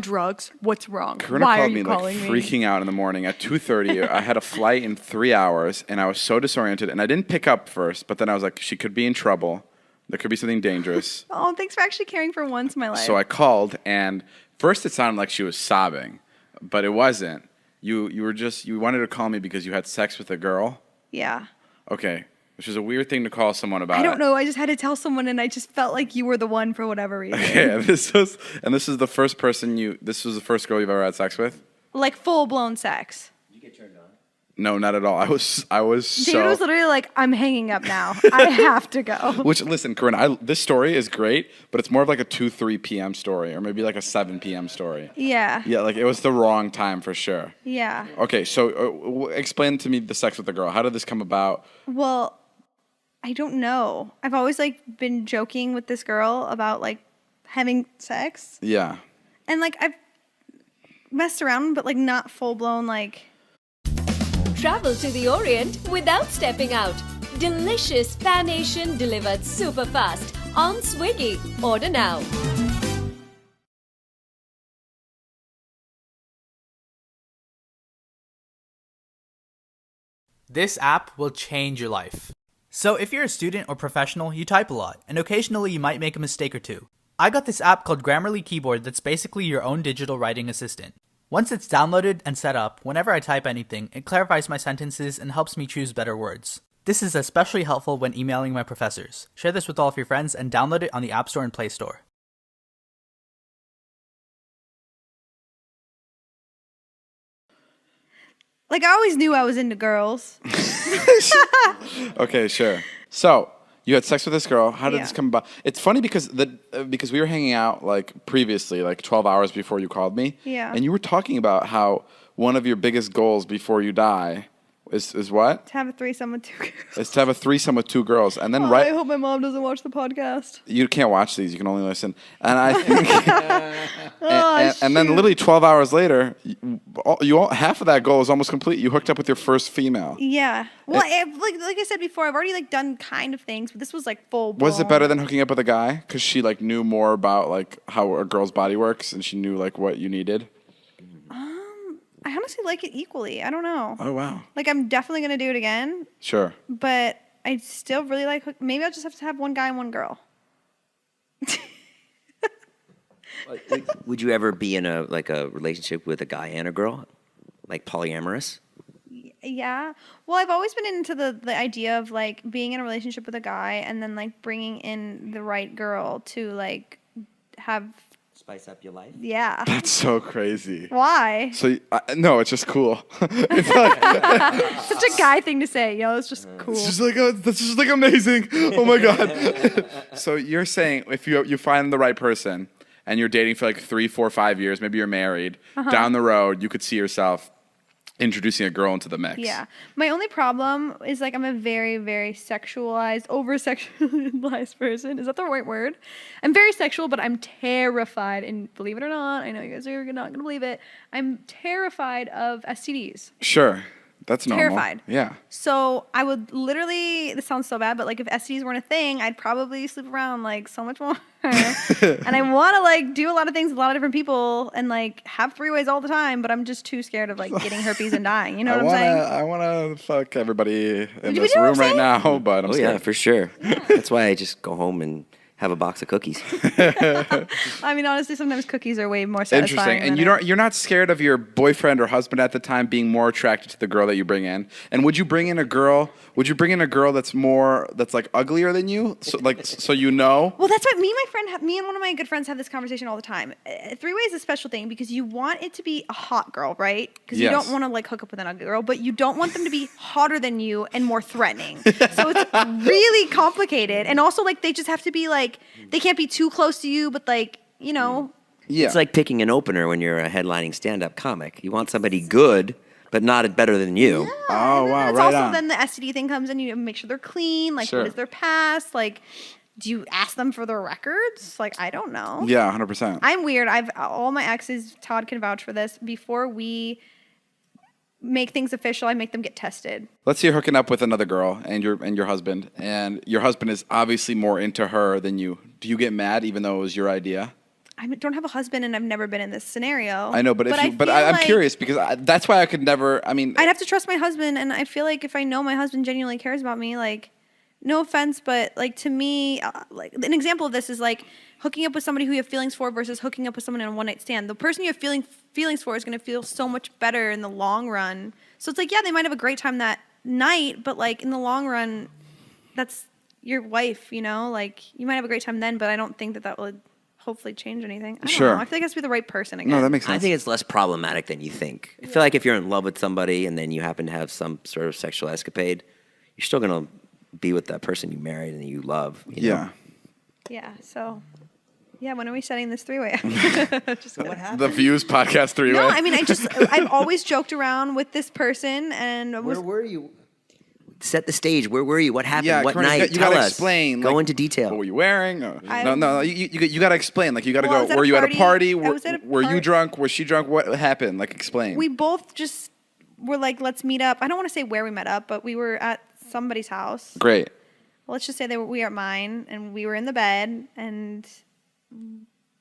drugs. What's wrong? Corrina Why are called you me like calling me? freaking out in the morning at 2:30. I had a flight in 3 hours, and I was so disoriented. And I didn't pick up first, but then I was like, she could be in trouble. There could be something dangerous. Oh, thanks for actually caring for once in my life. So I called, and first it sounded like she was sobbing, but it wasn't. You wanted to call me because you had sex with a girl? Yeah. Okay. Which is a weird thing to call someone about. I don't know. I just had to tell someone, and I just felt like you were the one for whatever reason. Okay, this is the first this was the first girl you've ever had sex with? Like full-blown sex. Did you get turned on? No, not at all. I was David was literally like, I'm hanging up now. I have to go. Which, listen, Corrina, this story is great, but it's more of like a 2-3 p.m. story, or maybe like a 7 p.m. story. Yeah. Yeah, like it was the wrong time for sure. Yeah. Okay, so explain to me the sex with the girl. How did this come about? Well, I don't know. I've always like been joking with this girl about like having sex. Yeah. And like I've messed around, but like not full-blown like... Travel to the Orient without stepping out. Delicious Pan-Asian delivered super fast on Swiggy. Order now. This app will change your life. So if you're a student or professional, you type a lot, and occasionally you might make a mistake or two. I got this app called Grammarly Keyboard that's basically your own digital writing assistant. Once it's downloaded and set up, whenever I type anything, it clarifies my sentences and helps me choose better words. This is especially helpful when emailing my professors. Share this with all of your friends and download it on the App Store and Play Store. Like I always knew I was into girls. Okay, sure. So you had sex with this girl. How did Yeah. this come about? It's funny because because we were hanging out like previously, like 12 hours before you called me. Yeah. And you were talking about how one of your biggest goals before you die is what? To have a threesome with two girls. Is to have a threesome with 2 girls, and then I hope my mom doesn't watch the podcast. you can't watch these; you can only listen. And I think, Oh, and then literally 12 hours later, half of that goal is almost complete. You hooked up with your first female. Yeah. Well, like I said before, I've already like done kind of things, but this was like full blown. Was it better than hooking up with a guy? Because she like knew more about like how a girl's body works, and she knew like what you needed. I honestly like it equally. I don't know. Oh wow! Like I'm definitely gonna do it again, Sure. but I still really like. Maybe I'll just have to have one guy and one girl. Would you ever be in a relationship with a guy and a girl, like polyamorous? Yeah. Well, I've always been into the idea of like being in a relationship with a guy and then like bringing in the right girl to like have. Spice up your life. Yeah. That's so crazy. Why? So no, it's just cool. It's like, Such a guy thing to say. It's just cool. it's just like that's just like amazing. Oh my god. So you're saying if you find the right person and you're dating for like 3, 4, 5 years, maybe you're married, down the road you could see yourself introducing a girl into the mix. Yeah. My only problem is like I'm a very, very sexualized, over-sexualized person. Is that the right word? I'm very sexual, but I'm terrified. And believe it or not, I know you guys are not going to believe it. I'm terrified of STDs. Sure. That's normal. Terrified. Yeah. So I would literally, this sounds so bad, but like if STDs weren't a thing, I'd probably sleep around like so much more. And I want to like do a lot of things with a lot of different people and like have 3-ways all the time, but I'm just too scared of like getting herpes and dying. You know what I'm saying? I want to fuck everybody in you this know what room I'm right saying? now, but I'm Oh scared. yeah, for sure. That's why I just go home and have a box of cookies. I mean, honestly, sometimes cookies are way more satisfying. Interesting. And you're not scared of your boyfriend or husband at the time being more attracted to the girl that you bring in? And would you bring in a girl that's like uglier than you? So you know? Well, that's what me and one of my good friends have this conversation all the time. 3-way is a special thing because you want it to be a hot girl, right? Because you Yes. don't want to like hook up with an ugly girl, but you don't want them to be hotter than you and more threatening. So it's really complicated. And also like they just have to be like, they can't be too close to you, but like, Yeah. It's like picking an opener when you're a headlining stand-up comic. You want somebody good, but not better than you. Oh, wow, It's right also on. then the STD thing comes in. You make sure they're clean. Like, Sure. what is their past? Like, do you ask them for their records? Like, I don't know. Yeah, 100%. I'm weird. All my exes, Todd can vouch for this. Before we make things official, I make them get tested. Let's say you're hooking up with another girl and your husband, and your husband is obviously more into her than you. Do you get mad even though it was your idea? don't have a husband and I've never been in this scenario. I know, but I I'm feel like curious because that's why I could never. I mean, I'd have to trust my husband, and I feel like if I know my husband genuinely cares about me, like, no offense, but like to me, like an example of this is like hooking up with somebody who you have feelings for versus hooking up with someone in a one night stand. The person you have feelings for is going to feel so much better in the long run. So it's like, yeah, they might have a great time that night, but like in the long run, that's your wife, you know. Like you might have a great time then, but I don't think that would hopefully change anything. I don't Sure. know. I feel like it has to be the right person again. no, that makes sense. I think it's less problematic than you think. I feel like if you're in love with somebody and then you happen to have some sort of sexual escapade, you're still gonna be with that person you married and you love. You know? yeah. Yeah. So, yeah. When are we setting this three-way? Just kidding. The Views podcast 3-way. No, I mean, I've always joked around with this person, and Where were you? Set the stage. Where were you? What happened? Yeah, what Corrina, night? you Tell gotta us. explain. Go like, into detail. What were you wearing? Or- I- no. You gotta explain. Like you gotta Well, I go. was at Were a you at a party. party? I was at a Were you part- drunk? Was she drunk? What happened? Like explain. we both just were like, let's meet up. I don't want to say where we met up, but we were at somebody's house. Great. Well, let's just say we were at mine, and we were in the bed, and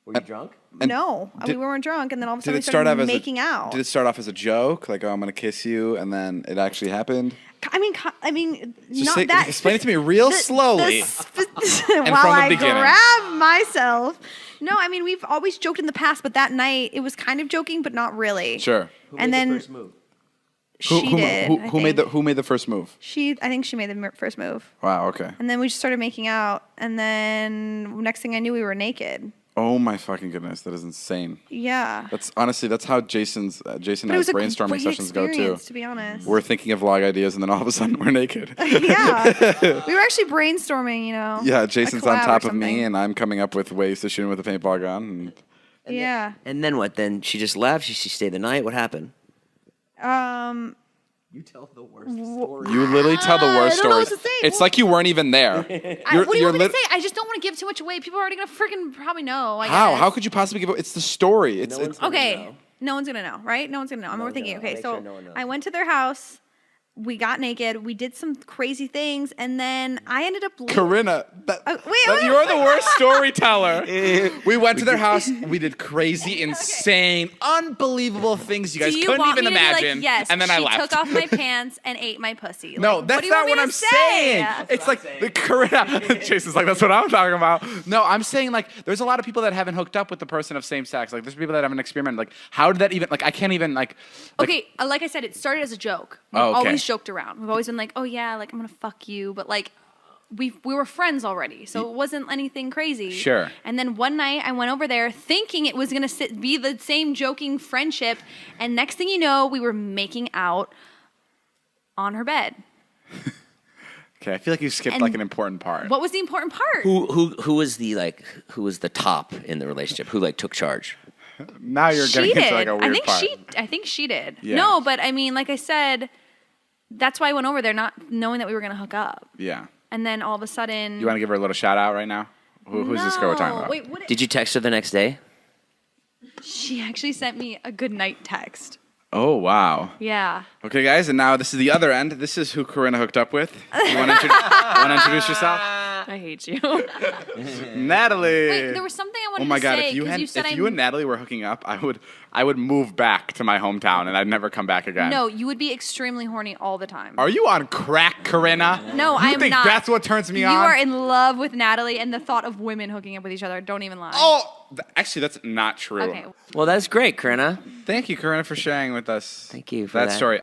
Were you drunk? And no, did- we weren't drunk, and then all of a Did sudden we it start off started as making out. Did it start off as a joke? Like, oh, I'm gonna kiss you, and then it actually happened. I mean, Just not say- that. explain it to me real slowly. While from the I beginning. grab myself. No, I mean we've always joked in the past, but that night it was kind of joking, but not really. Sure. And then move? she did. I Who made the first move? I think she made the first move, Wow. Okay. and then we just started making out, and then next thing I knew, we were naked. Oh my fucking goodness, that is insane. Yeah. That's honestly how Jason But and it I's was a brainstorming great sessions go too. experience, to be honest. We're thinking of vlog ideas, and then all of a sudden we're naked. Yeah. We were actually brainstorming, you know. Yeah, a Jason's collab on or top of me, something. and I'm coming up with ways to shoot him with a paintball gun. Yeah. And then what? Then she just left. She stayed the night. What happened? You tell the worst story. And you literally tell the worst I don't know what stories. to say. It's Well- like you weren't even there. What do you want me to say? I just don't want to give too much away. People are already gonna freaking probably know. I How? guess. How could you possibly give? It's the story. It's one's- Okay. know. No one's gonna know, right? No one's gonna know. I'm No one's overthinking. gonna know. Okay, Make so sure no one knows. I went to their house. We got naked. We did some crazy things, and then I ended up. Corrina. wait. You're the worst storyteller. We went to their house. We did crazy, insane, unbelievable things you guys Do you couldn't want even me to be imagine. like, yes, and then she I left. took off my pants and ate my pussy. No, Like, that's do you not want me what to I'm say? saying. It's like the Corrina. Jason's like, that's what I'm talking about. No, I'm saying like, there's a lot of people that haven't hooked up with the person of same sex. Like, there's people that haven't experimented. Like, how did that even? Like, I can't even like. Okay, like I said, it started as a joke. We've Oh, okay. always joked around. We've always been like, oh yeah, like I'm gonna fuck you, but like we were friends already, so it wasn't anything crazy. Sure. And then one night I went over there thinking it was gonna be the same joking friendship, and next thing you know, we were making out on her bed. Okay, I feel like you skipped And like an important part. What was the important part? Who was the top in the relationship? Who like took charge? Now you're She getting did. into like a weird part. I think she did. Yeah. No, but I mean, like I said, that's why I went over there, not knowing that we were gonna hook up. Yeah. And then all of a sudden, You want to give her a little shout out right now? Who's this girl we're talking about? Wait, what? Did you text her the next day? She actually sent me a good night text. Oh wow. Yeah. Okay, guys, and now this is the other end. This is who Corrina hooked up with. You want to introduce yourself? I hate you. Natalie. Wait, there was something I wanted Oh my to God! say If you because had, if you and Natalie were hooking up, I would move back to my hometown and I'd never come back again. No, you would be extremely horny all the time. Are you on crack, Corrina? No, you I am think not. that's what turns me you on? are in love with Natalie and the thought of women hooking up with each other. Don't even lie. Oh, actually, that's not true. Okay. Well, that's great, Corrina. Thank you, Corrina, for sharing with us. Thank you for that that. story.